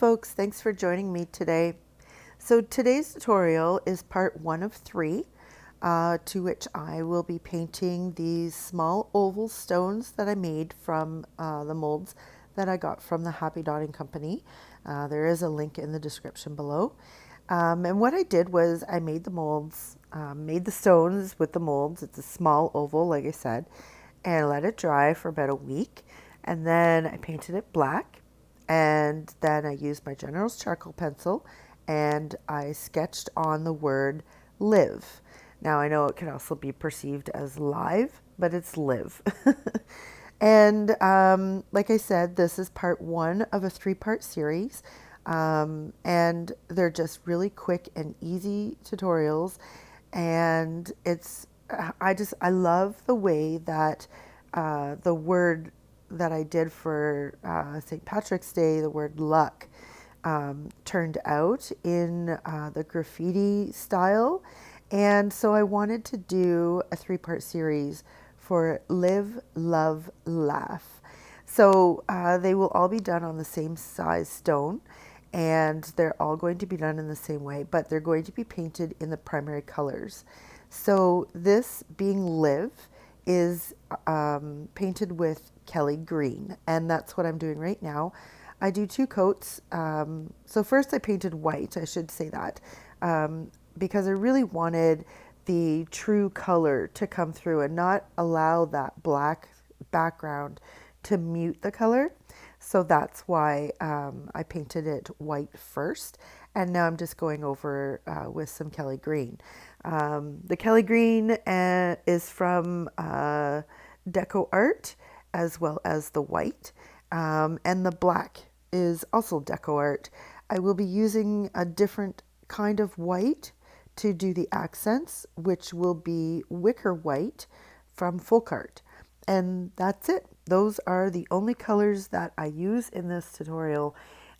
folks, thanks for joining me today. So today's tutorial is part 1 of 3, to which I will be painting these small oval stones that I made from the molds that I got from the Happy Dotting Company. There is a link in the description below. And what I did was I made the molds, made the stones with the molds. It's a small oval, like I said, and I let it dry for about a week. And then I painted it black. And then I used my General's charcoal pencil and I sketched on the word live. Now I know it can also be perceived as live, but it's live. And like I said, this is part 1 of a 3-part series. And they're just really quick and easy tutorials. And I love the way that the word that I did for St. Patrick's Day, the word luck, turned out in the graffiti style. And so I wanted to do a 3-part series for Live, Love, Laugh. So they will all be done on the same size stone, and they're all going to be done in the same way, but they're going to be painted in the primary colors. So this being Live is painted with Kelly green, and that's what I'm doing right now. I do 2 coats. So first I painted white, I should say that, because I really wanted the true color to come through and not allow that black background to mute the color. So that's why I painted it white first, and now I'm just going over with some Kelly green. The Kelly green is from DecoArt, as well as the white, and the black is also DecoArt. I will be using a different kind of white to do the accents, which will be Wicker white from FolkArt. And that's it. Those are the only colors that I use in this tutorial.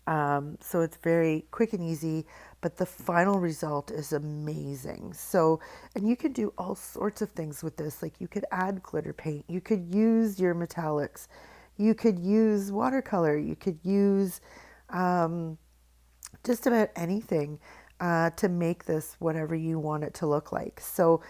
So it's very quick and easy, but the final result is amazing. So, and you could do all sorts of things with this. Like you could add glitter paint, you could use your metallics, you could use watercolor, you could use just about anything to make this whatever you want it to look like. So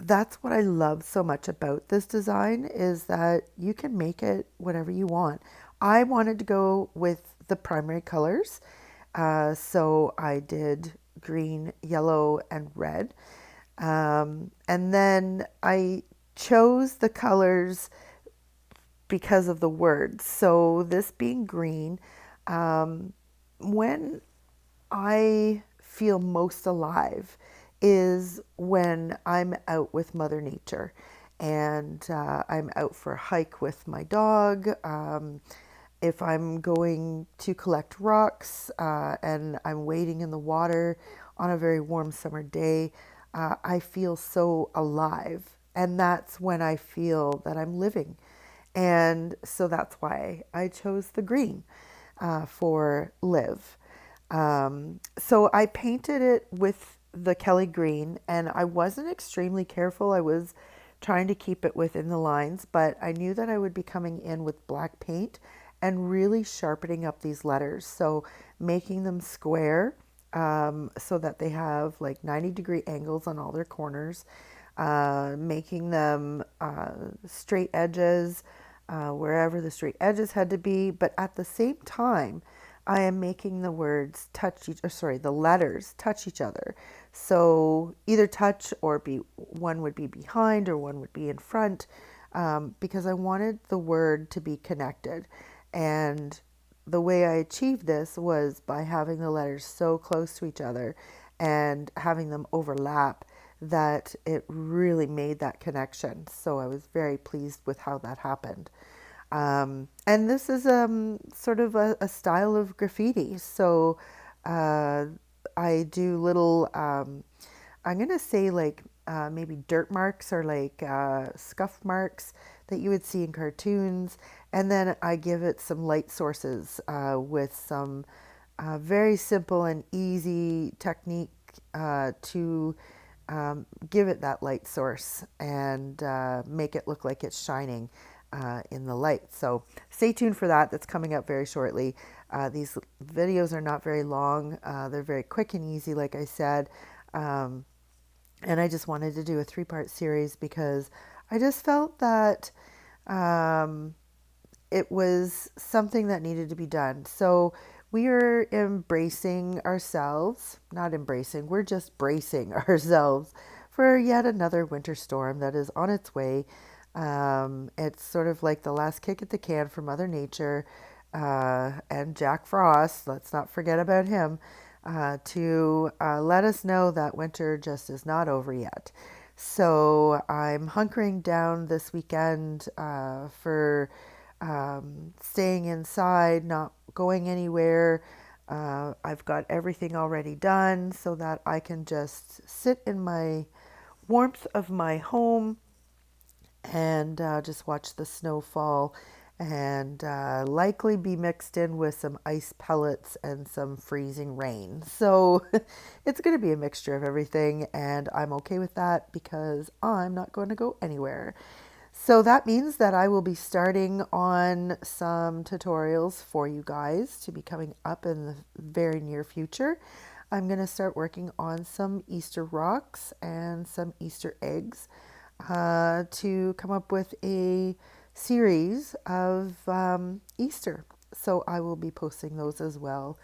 that's what I love so much about this design, is that you can make it whatever you want. I wanted to go with the primary colors, so I did green, yellow, and red. And then I chose the colors because of the words. So this being green, when I feel most alive is when I'm out with Mother Nature, and I'm out for a hike with my dog. If I'm going to collect rocks and I'm wading in the water on a very warm summer day, I feel so alive, and that's when I feel that I'm living. And so that's why I chose the green for live. So I painted it with the Kelly green, and I wasn't extremely careful. I was trying to keep it within the lines, but I knew that I would be coming in with black paint and really sharpening up these letters. So making them square, so that they have like 90-degree angles on all their corners, making them straight edges wherever the straight edges had to be, but at the same time I am making the words the letters touch each other. So either touch or one would be behind or one would be in front, because I wanted the word to be connected. And the way I achieved this was by having the letters so close to each other and having them overlap that it really made that connection. So I was very pleased with how that happened. And this is sort of a style of graffiti. So I do little, I'm going to say like maybe dirt marks or like scuff marks that you would see in cartoons. And then I give it some light sources with some very simple and easy technique to give it that light source and make it look like it's shining. in the light. So stay tuned for that. That's coming up very shortly. These videos are not very long. They're very quick and easy, like I said. And I just wanted to do a 3-part series because I just felt that it was something that needed to be done. So we are embracing ourselves, not embracing, we're just bracing ourselves for yet another winter storm that is on its way. It's sort of like the last kick at the can for Mother Nature and Jack Frost. Let's not forget about him to let us know that winter just is not over yet. So I'm hunkering down this weekend for staying inside, not going anywhere. I've got everything already done so that I can just sit in my warmth of my home and just watch the snow fall and likely be mixed in with some ice pellets and some freezing rain. So it's going to be a mixture of everything, and I'm okay with that because I'm not going to go anywhere. So that means that I will be starting on some tutorials for you guys to be coming up in the very near future. I'm going to start working on some Easter rocks and some Easter eggs to come up with a series of Easter. So I will be posting those as well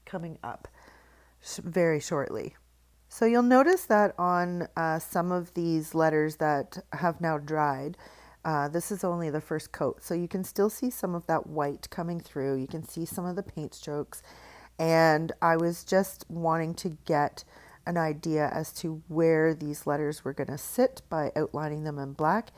coming up very shortly. So you'll notice that on some of these letters that have now dried, this is only the first coat. So you can still see some of that white coming through. You can see some of the paint strokes. And I was just wanting to get an idea as to where these letters were going to sit by outlining them in black.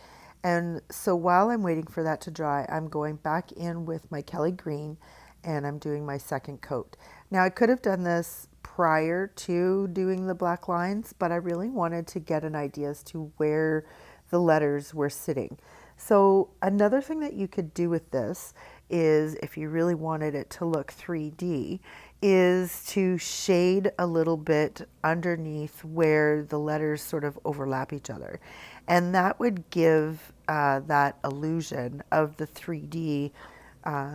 And so while I'm waiting for that to dry, I'm going back in with my Kelly green and I'm doing my second coat. Now I could have done this prior to doing the black lines, but I really wanted to get an idea as to where the letters were sitting. So another thing that you could do with this is, if you really wanted it to look 3D, is to shade a little bit underneath where the letters sort of overlap each other. And that would give that illusion of the 3D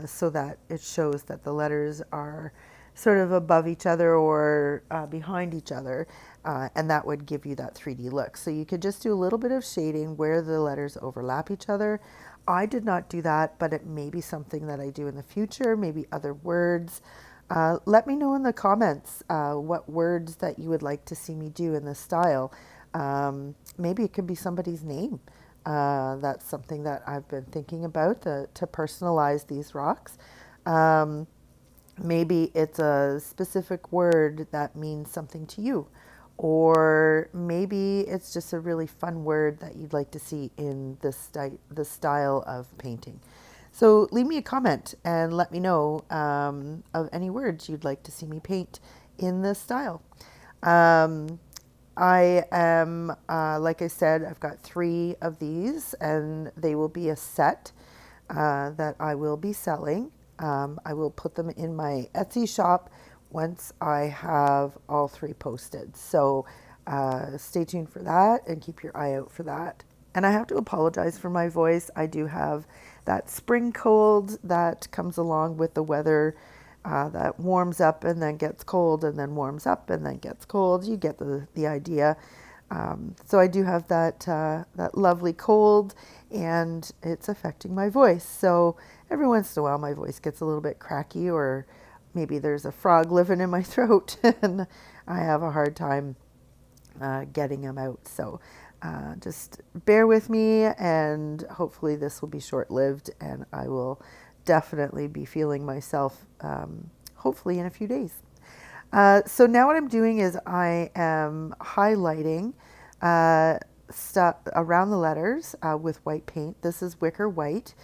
so that it shows that the letters are sort of above each other or behind each other, and that would give you that 3D look. So you could just do a little bit of shading where the letters overlap each other. I did not do that, but it may be something that I do in the future, maybe other words. Let me know in the comments what words that you would like to see me do in this style. Maybe it could be somebody's name. That's something that I've been thinking about to personalize these rocks. Maybe it's a specific word that means something to you, or maybe it's just a really fun word that you'd like to see in this style of painting. So leave me a comment and let me know of any words you'd like to see me paint in this style. I am, like I said, I've got 3 of these and they will be a set that I will be selling. I will put them in my Etsy shop once I have all 3 posted. So stay tuned for that and keep your eye out for that. And I have to apologize for my voice. I do have that spring cold that comes along with the weather that warms up and then gets cold and then warms up and then gets cold. You get the idea. So I do have that lovely cold, and it's affecting my voice. So every once in a while my voice gets a little bit cracky, or maybe there's a frog living in my throat and I have a hard time getting them out. So just bear with me, and hopefully this will be short-lived and I will definitely be feeling myself hopefully in a few days. So now what I'm doing is I am highlighting stuff around the letters with white paint. This is Wicker white,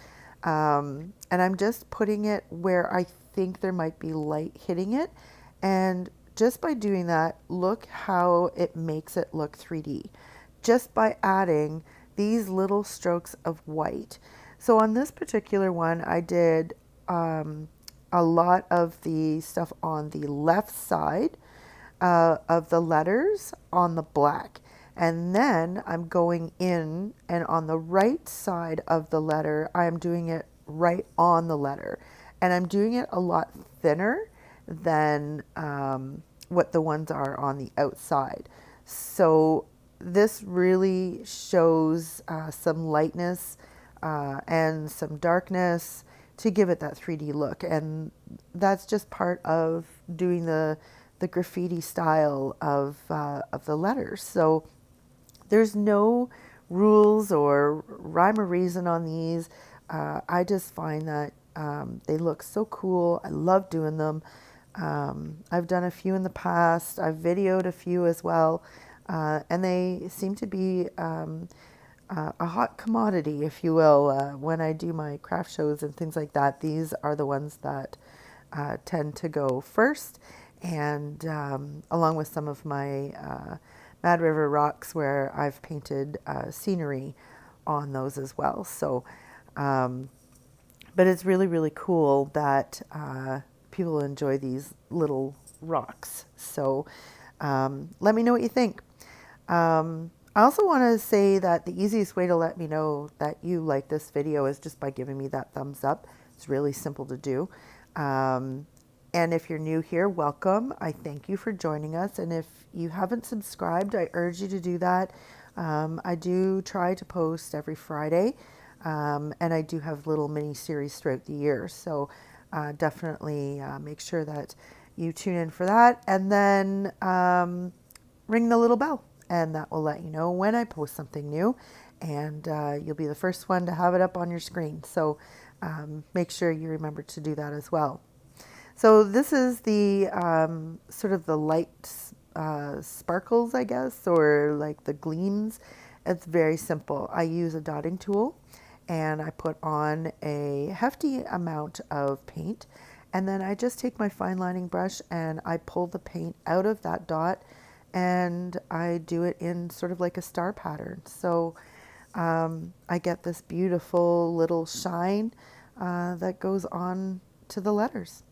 and I'm just putting it where I think there might be light hitting it, and just by doing that, look how it makes it look 3D just by adding these little strokes of white. So on this particular one, I did a lot of the stuff on the left side of the letters on the black. And then I'm going in, and on the right side of the letter, I'm doing it right on the letter. And I'm doing it a lot thinner than what the ones are on the outside. So this really shows some lightness and some darkness to give it that 3D look. And that's just part of doing the graffiti style of the letters. So there's no rules or rhyme or reason on these. I just find that they look so cool. I love doing them. I've done a few in the past. I've videoed a few as well. And they seem to be a hot commodity, if you will, when I do my craft shows and things like that. These are the ones that tend to go first, and along with some of my Mad River rocks where I've painted scenery on those as well. So, but it's really, really cool that people enjoy these little rocks. So let me know what you think. I also want to say that the easiest way to let me know that you like this video is just by giving me that thumbs up. It's really simple to do. And if you're new here, welcome. I thank you for joining us. And if you haven't subscribed, I urge you to do that. I do try to post every Friday, and I do have little mini series throughout the year. So definitely make sure that you tune in for that. And then ring the little bell, and that will let you know when I post something new, and you'll be the first one to have it up on your screen. So make sure you remember to do that as well. So this is the sort of the light sparkles, I guess, or like the gleams. It's very simple. I use a dotting tool, and I put on a hefty amount of paint, and then I just take my fine lining brush and I pull the paint out of that dot, and I do it in sort of like a star pattern. So I get this beautiful little shine that goes on to the letters.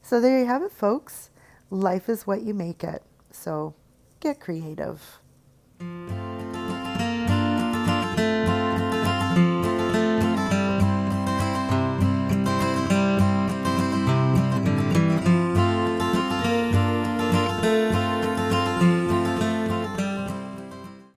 So there you have it, folks. Life is what you make it. So get creative.